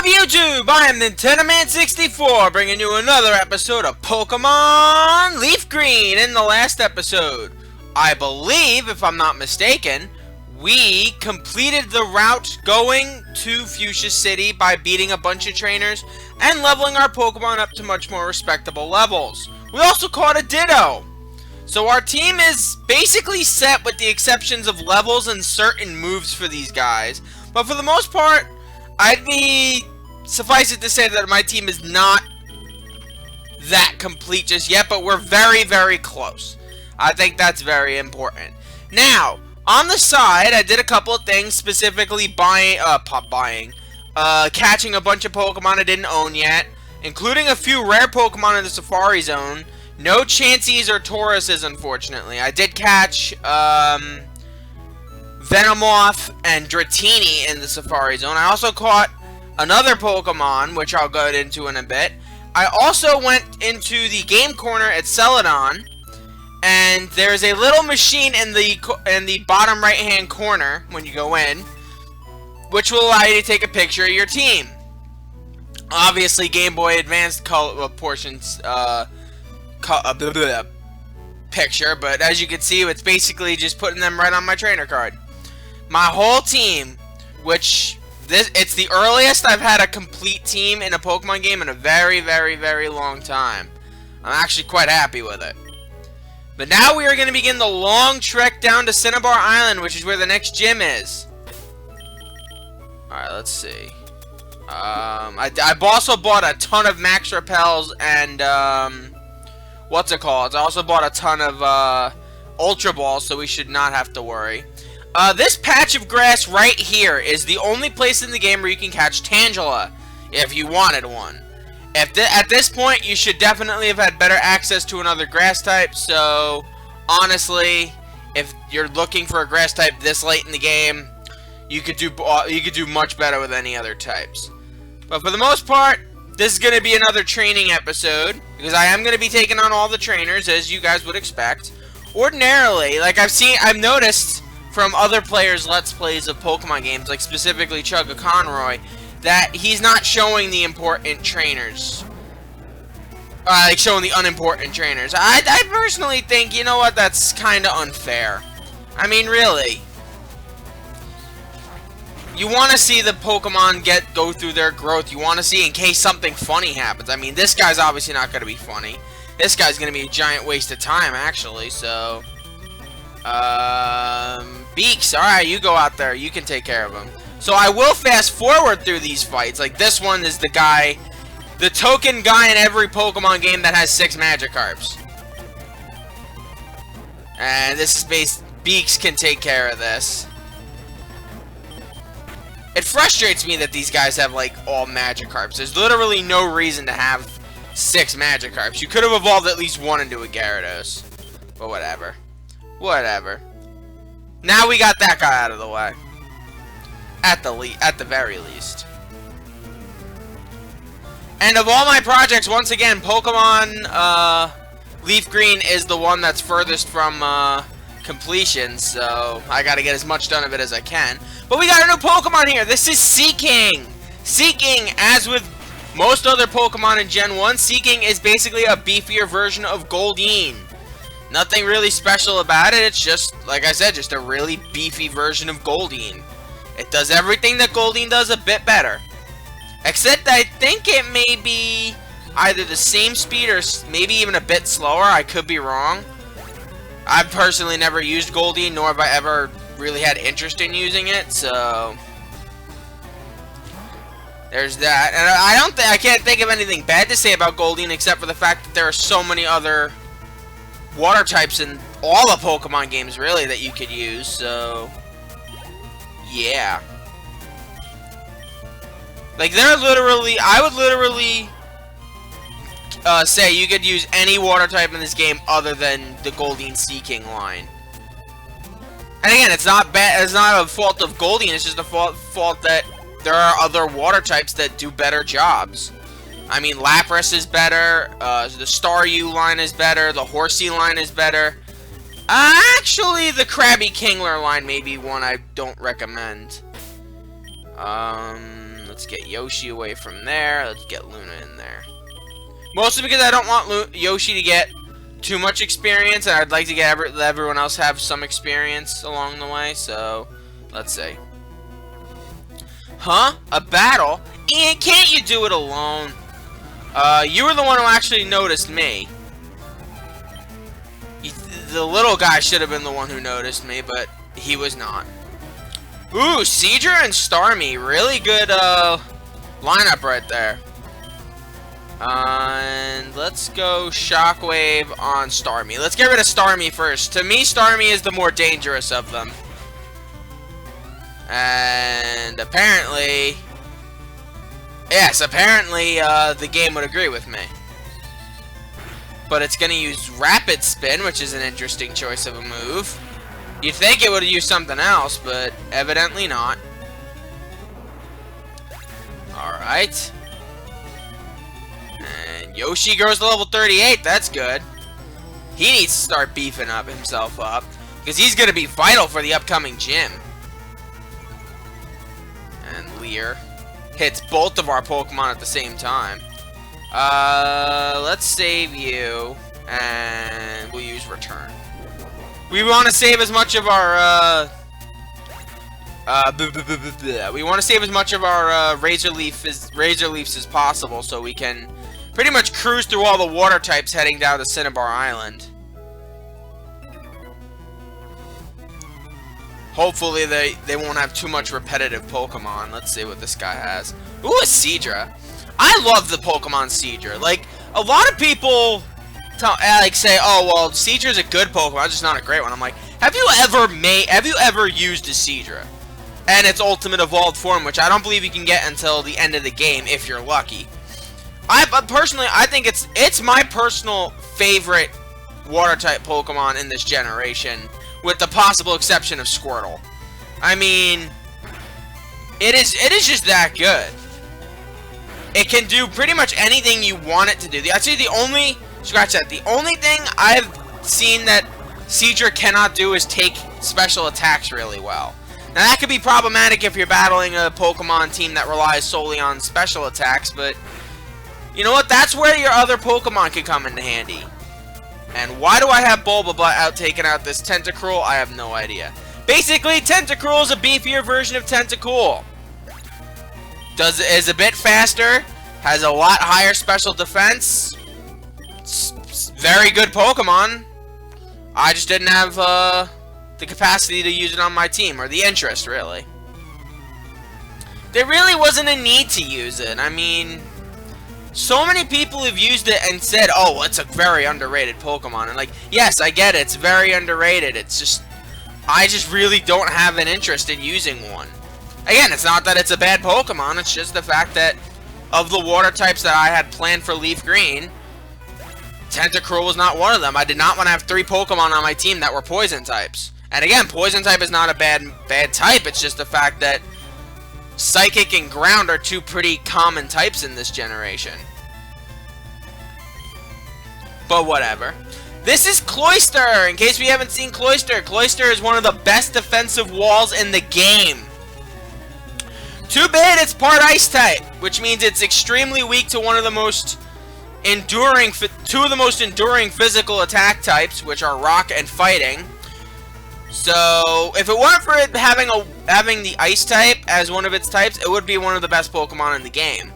up, YouTube? I am NintendoMan64, bringing you another episode of Pokemon Leaf Green. In the last episode, I believe, if I'm not mistaken, we completed the route going to Fuchsia City by beating a bunch of trainers and leveling our Pokemon up to much more respectable levels. We also caught a Ditto. So our team is basically set with the exceptions of levels and certain moves for these guys. But for the most part, suffice it to say that my team is not that complete just yet, but we're very, very close. I think that's very important. Now, on the side, I did a couple of things, specifically catching a bunch of Pokemon I didn't own yet, including a few rare Pokemon in the Safari Zone. No Chanseys or Tauruses, unfortunately. I did catch, Venomoth and Dratini in the Safari Zone. I also caught another Pokemon, which I'll go into in a bit. I also went into the game corner at Celadon, and there's a little machine in the bottom right-hand corner when you go in, which will allow you to take a picture of your team. Obviously, Game Boy Advanced portions picture, but as you can see, it's basically just putting them right on my trainer card. My whole team, it's the earliest I've had a complete team in a Pokemon game in a very, very, very long time. I'm actually quite happy with it. But now we are going to begin the long trek down to Cinnabar Island, which is where the next gym is. Alright, let's see. I also bought a ton of Max Repels and, what's it called? I also bought a ton of, Ultra Balls, so we should not have to worry. This patch of grass right here is the only place in the game where you can catch Tangela, if you wanted one. At this point, you should definitely have had better access to another grass type, so, honestly, if you're looking for a grass type this late in the game, you could do much better with any other types. But for the most part, this is going to be another training episode, because I am going to be taking on all the trainers, as you guys would expect. Ordinarily, like I've noticed from other players' Let's Plays of Pokemon games, like specifically Chugga Conroy, that he's not showing the important trainers. Like, showing the unimportant trainers. I personally think, you know what, that's kind of unfair. I mean, really. You want to see the Pokemon go through their growth. You want to see in case something funny happens. I mean, this guy's obviously not going to be funny. This guy's going to be a giant waste of time, actually, so... Beaks, alright, you go out there. You can take care of him. So I will fast forward through these fights. Like, this one is the token guy in every Pokemon game that has 6 Magikarps. And this is Beaks can take care of this. It frustrates me that these guys have, like, all Magikarps. There's literally no reason to have 6 Magikarps. You could have evolved at least one into a Gyarados. But whatever. Whatever. Now we got that guy out of the way. At the very least. And of all my projects, once again, Pokemon Leaf Green is the one that's furthest from completion, so I gotta get as much done of it as I can. But we got a new Pokemon here. This is Seaking. Seaking, as with most other Pokemon in Gen 1, Seaking is basically a beefier version of Goldeen. Nothing really special about it. It's just, like I said, just a really beefy version of Goldeen. It does everything that Goldeen does a bit better. Except I think it may be either the same speed or maybe even a bit slower. I could be wrong. I've personally never used Goldeen, nor have I ever really had interest in using it, so... There's that. And I can't think of anything bad to say about Goldeen except for the fact that there are so many other water types in all the Pokemon games, really, that you could use, so... Yeah. Like, I would literally say you could use any water type in this game other than the Goldeen Seaking line. And again, it's not a fault of Goldeen, it's just a fault that there are other water types that do better jobs. I mean, Lapras is better, the Staryu line is better, the Horsey line is better. Actually, the Krabby Kingler line may be one I don't recommend. Let's get Yoshi away from there. Let's get Luna in there. Mostly because I don't want Yoshi to get too much experience, and I'd like to get let everyone else have some experience along the way, so let's see. Huh? A battle? Ian, can't you do it alone? You were the one who actually noticed me. The little guy should have been the one who noticed me, but he was not. Ooh, Seadra and Starmie. Really good, lineup right there. And let's go Shockwave on Starmie. Let's get rid of Starmie first. To me, Starmie is the more dangerous of them. And apparently... Yes, apparently the game would agree with me. But it's going to use Rapid Spin, which is an interesting choice of a move. You'd think it would use something else, but evidently not. Alright. And Yoshi grows to level 38, that's good. He needs to start beefing up himself up, because he's going to be vital for the upcoming gym. And Leer hits both of our Pokemon at the same time. Let's save you, and we'll use Return. We want to save as much of our, we want to save as much of our, Razor Leafs as possible, so we can pretty much cruise through all the water types heading down to Cinnabar Island. Hopefully they won't have too much repetitive Pokemon. Let's see what this guy has. Ooh, a Seadra. I love the Pokemon Seadra. Like, a lot of people say, oh, well, Seadra's a good Pokemon, it's just not a great one. I'm like, have you ever used a Seadra? And its ultimate evolved form, which I don't believe you can get until the end of the game, if you're lucky. Personally, I think it's my personal favorite Water-type Pokemon in this generation, with the possible exception of Squirtle. I mean, it is just that good. It can do pretty much anything you want it to do. Actually, the only thing I've seen that Seadra cannot do is take special attacks really well. Now, that could be problematic if you're battling a Pokemon team that relies solely on special attacks, but you know what? That's where your other Pokemon can come into handy. And why do I have Bulbabutt out taking out this Tentacruel? I have no idea. Basically, Tentacruel is a beefier version of Tentacool. Is a bit faster, has a lot higher special defense. It's very good Pokemon. I just didn't have the capacity to use it on my team, or the interest, really. There really wasn't a need to use it. I mean, so many people have used it and said, oh, well, it's a very underrated Pokemon. And like, yes, I get it, it's very underrated. It's just, I just really don't have an interest in using one. Again, it's not that it's a bad Pokemon, it's just the fact that of the water types that I had planned for Leaf Green, Tentacruel was not one of them. I did not want to have 3 Pokemon on my team that were poison types. And again, poison type is not a bad type, it's just the fact that Psychic and Ground are 2 pretty common types in this generation. But whatever. This is Cloyster! In case we haven't seen Cloyster, Cloyster is one of the best defensive walls in the game. Too bad it's part Ice type, which means it's extremely weak to one of the most enduring, 2 of the most enduring physical attack types, which are Rock and Fighting. So, if it weren't for it having the Ice type as one of its types, it would be one of the best Pokemon in the game.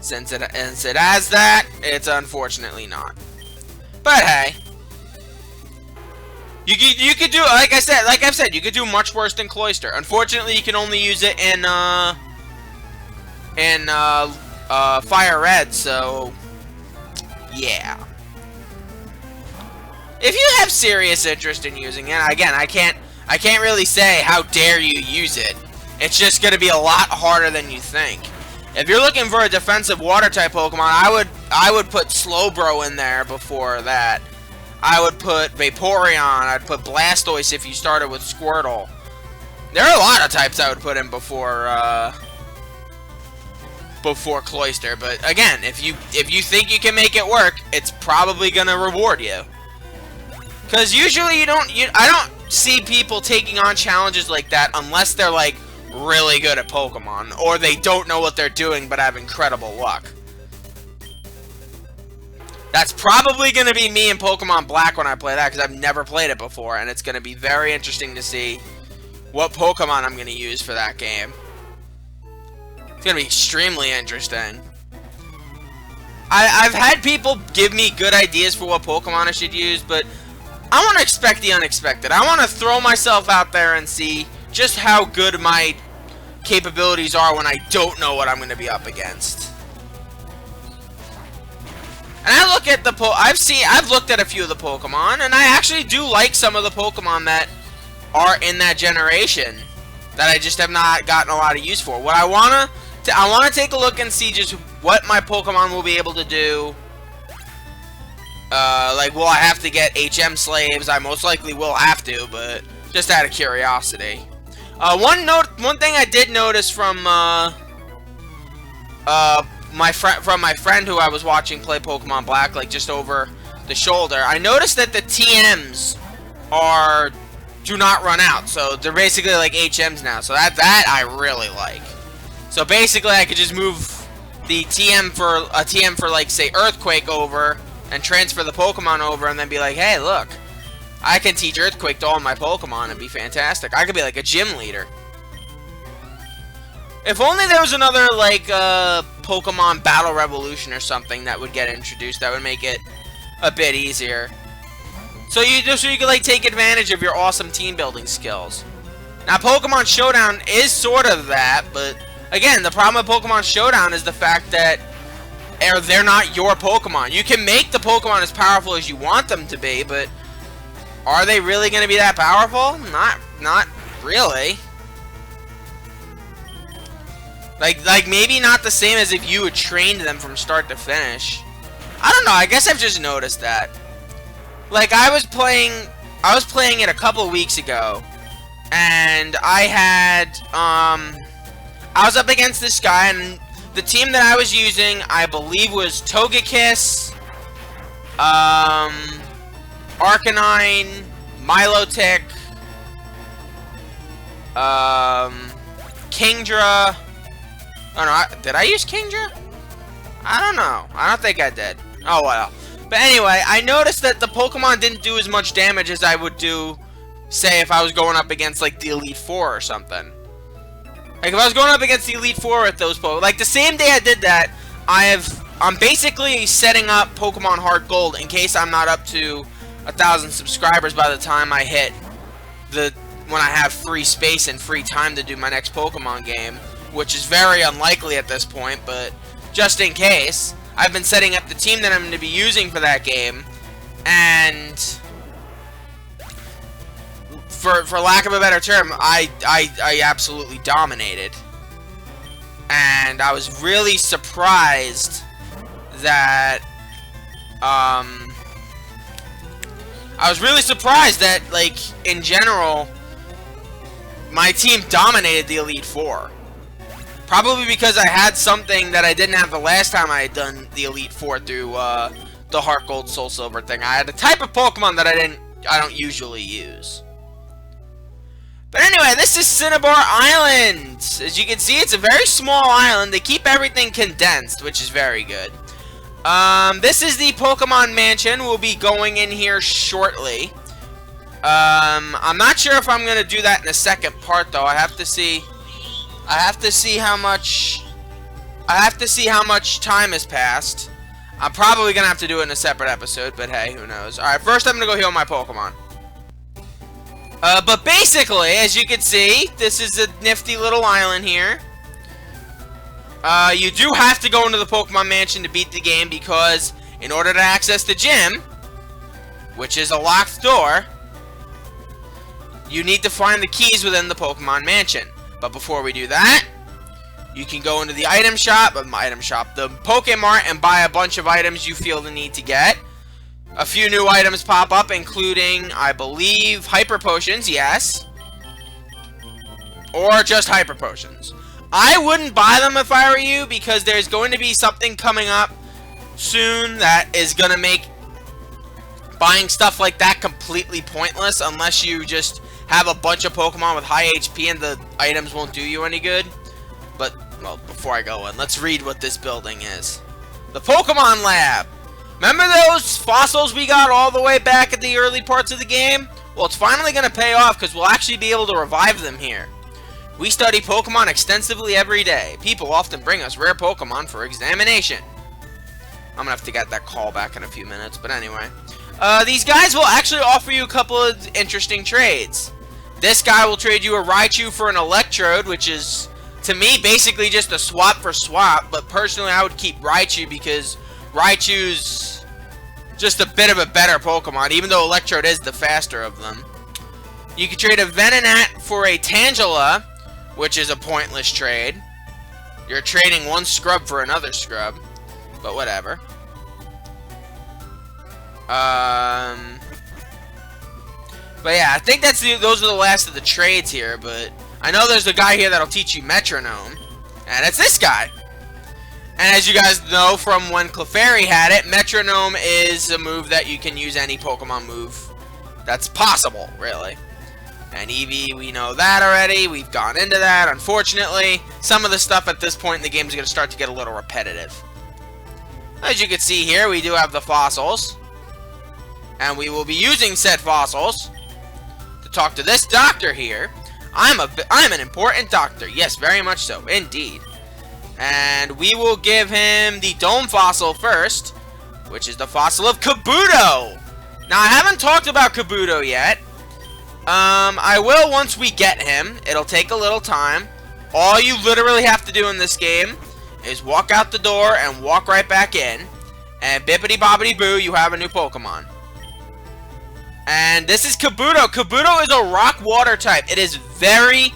Since it has that, it's unfortunately not. But hey, you could do, like I've said, you could do much worse than Cloyster. Unfortunately, you can only use it in Fire Red, so yeah. If you have serious interest in using it, again, I can't really say how dare you use it. It's just gonna be a lot harder than you think. If you're looking for a defensive water type Pokemon, I would put Slowbro in there before that. I would put Vaporeon, I'd put Blastoise if you started with Squirtle. There are a lot of types I would put in before Cloyster, but again, if you think you can make it work, it's probably gonna reward you. Cause usually I don't see people taking on challenges like that unless they're like really good at Pokemon, or they don't know what they're doing but have incredible luck. That's probably going to be me in Pokemon Black when I play that, because I've never played it before, and it's going to be very interesting to see what Pokemon I'm going to use for that game. It's going to be extremely interesting. I've had people give me good ideas for what Pokemon I should use, but I want to expect the unexpected. I want to throw myself out there and see just how good my capabilities are when I don't know what I'm going to be up against. And I look at the I've looked at a few of the Pokemon, and I actually do like some of the Pokemon that are in that generation that I just have not gotten a lot of use for. What I want to take a look and see just what my Pokemon will be able to do. Like, will I have to get HM slaves? I most likely will have to, but just out of curiosity. One thing I did notice from my friend who I was watching play Pokemon Black, like just over the shoulder, I noticed that the TMs do not run out, so they're basically like HMs now. So that I really like. So basically, I could just move the TM for like say Earthquake over and transfer the Pokemon over, and then be like, hey, look, I can teach Earthquake to all my Pokemon and be fantastic. I could be like a gym leader. If only there was another, like, Pokemon Battle Revolution or something that would get introduced, that would make it a bit easier. So you could, like, take advantage of your awesome team building skills. Now, Pokemon Showdown is sort of that, but, again, the problem with Pokemon Showdown is the fact that they're not your Pokemon. You can make the Pokemon as powerful as you want them to be, but are they really going to be that powerful? Not really. Like maybe not the same as if you had trained them from start to finish. I don't know, I guess I've just noticed that. Like, I was playing it a couple weeks ago, and I was up against this guy, and the team that I was using, I believe, was Togekiss, Arcanine, Milotic, Kingdra. Oh no, did I use Kingdra? I don't know. I don't think I did. Oh well. But anyway, I noticed that the Pokemon didn't do as much damage as I would do, say, if I was going up against, like, the Elite Four or something. Like, if I was going up against the Elite Four with those Pokemon, like, the same day I did that, I'm basically setting up Pokemon Heart Gold in case I'm not up to 1,000 subscribers by the time I hit when I have free space and free time to do my next Pokemon game, which is very unlikely at this point, but just in case, I've been setting up the team that I'm going to be using for that game, and for lack of a better term, I absolutely dominated. And I was really surprised that, like, in general, my team dominated the Elite Four. Probably because I had something that I didn't have the last time I had done the Elite Four through, the Heart Gold Soul Silver thing. I had a type of Pokemon that I don't usually use. But anyway, this is Cinnabar Island. As you can see, it's a very small island. They keep everything condensed, which is very good. This is the Pokemon Mansion. We'll be going in here shortly. I'm not sure if I'm going to do that in the second part, though. I have to see how much time has passed. I'm probably going to have to do it in a separate episode, but hey, who knows. Alright, first I'm going to go heal my Pokemon. But basically, as you can see, this is a nifty little island here. You do have to go into the Pokemon Mansion to beat the game, because in order to access the gym, which is a locked door, you need to find the keys within the Pokemon Mansion. But before we do that, you can go into the the Pokemart, and buy a bunch of items you feel the need to get. A few new items pop up, including, I believe, Hyper Potions, yes. Or just Hyper Potions. I wouldn't buy them if I were you, because there's going to be something coming up soon that is going to make buying stuff like that completely pointless, unless you just have a bunch of Pokemon with high HP and the items won't do you any good. But, well, before I go in, let's read what this building is. The Pokemon Lab! Remember those fossils we got all the way back at the early parts of the game? Well, it's finally going to pay off because we'll actually be able to revive them here. We study Pokemon extensively every day. People often bring us rare Pokemon for examination. I'm going to have to get that call back in a few minutes, but anyway. These guys will actually offer you a couple of interesting trades. This guy will trade you a Raichu for an Electrode, which is, to me, basically just a swap for swap. But personally, I would keep Raichu because Raichu's just a bit of a better Pokemon, even though Electrode is the faster of them. You can trade a Venonat for a Tangela, which is a pointless trade. You're trading one scrub for another scrub, but whatever. But yeah, I think those are the last of the trades here, but I know there's a guy here that'll teach you Metronome, and it's this guy. And as you guys know from when Clefairy had it, Metronome is a move that you can use any Pokemon move that's possible, really. And Eevee, we know that already. We've gone into that, unfortunately. Some of the stuff at this point in the game is going to start to get a little repetitive. As you can see here, we do have the fossils. And we will be using said fossils to talk to this doctor here. I'm an important doctor. Yes, very much so. Indeed. And we will give him the Dome Fossil first, which is the fossil of Kabuto. Now, I haven't talked about Kabuto yet. I will once we get him. It'll take a little time. All you literally have to do in this game is walk out the door and walk right back in. And bippity-boppity-boo, you have a new Pokemon. And this is Kabuto. Kabuto is a rock-water type. It is very,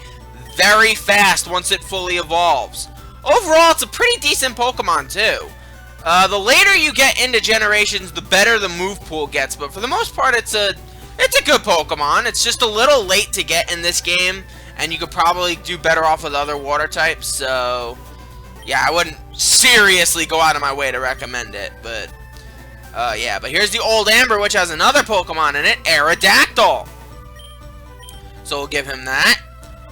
very fast once it fully evolves. Overall, it's a pretty decent Pokemon, too. The later you get into generations, the better the move pool gets. But for the most part, it's a good Pokemon. It's just a little late to get in this game. And you could probably do better off with other water types. So, yeah, I wouldn't seriously go out of my way to recommend it. But, yeah. But here's the Old Amber, which has another Pokemon in it, Aerodactyl. So we'll give him that.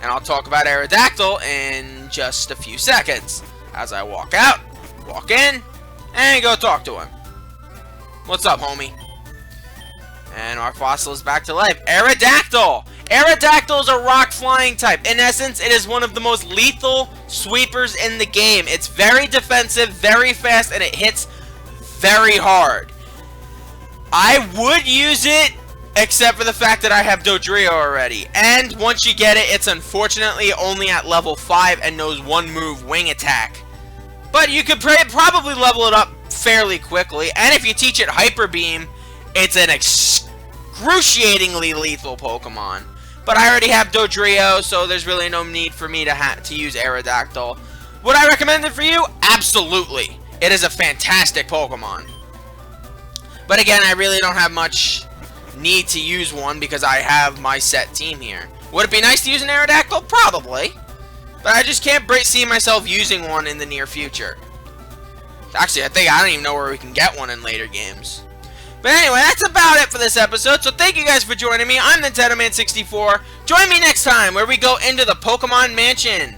And I'll talk about Aerodactyl in just a few seconds. As I walk out, walk in, and go talk to him. What's up, homie? And our fossil is back to life. Aerodactyl! Aerodactyl is a rock flying type. In essence, it is one of the most lethal sweepers in the game. It's very defensive, very fast, and it hits very hard. I would use it, except for the fact that I have Dodrio already. And once you get it, it's unfortunately only at level 5 and knows one move, Wing Attack. But you could probably level it up fairly quickly. And if you teach it Hyper Beam, it's an excruciatingly lethal Pokemon. But I already have Dodrio, so there's really no need for me to use Aerodactyl. Would I recommend it for you? Absolutely. It is a fantastic Pokemon. But again, I really don't have much need to use one because I have my set team here. Would it be nice to use an Aerodactyl? Probably. But I just can't see myself using one in the near future. Actually, I don't even know where we can get one in later games. But anyway, that's about it for this episode. So thank you guys for joining me. I'm NintendoMan64. Join me next time where we go into the Pokemon Mansion,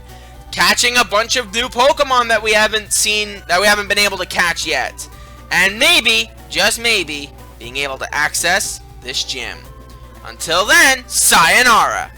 catching a bunch of new Pokemon that we haven't been able to catch yet. And maybe, just maybe, being able to access this gym. Until then, sayonara!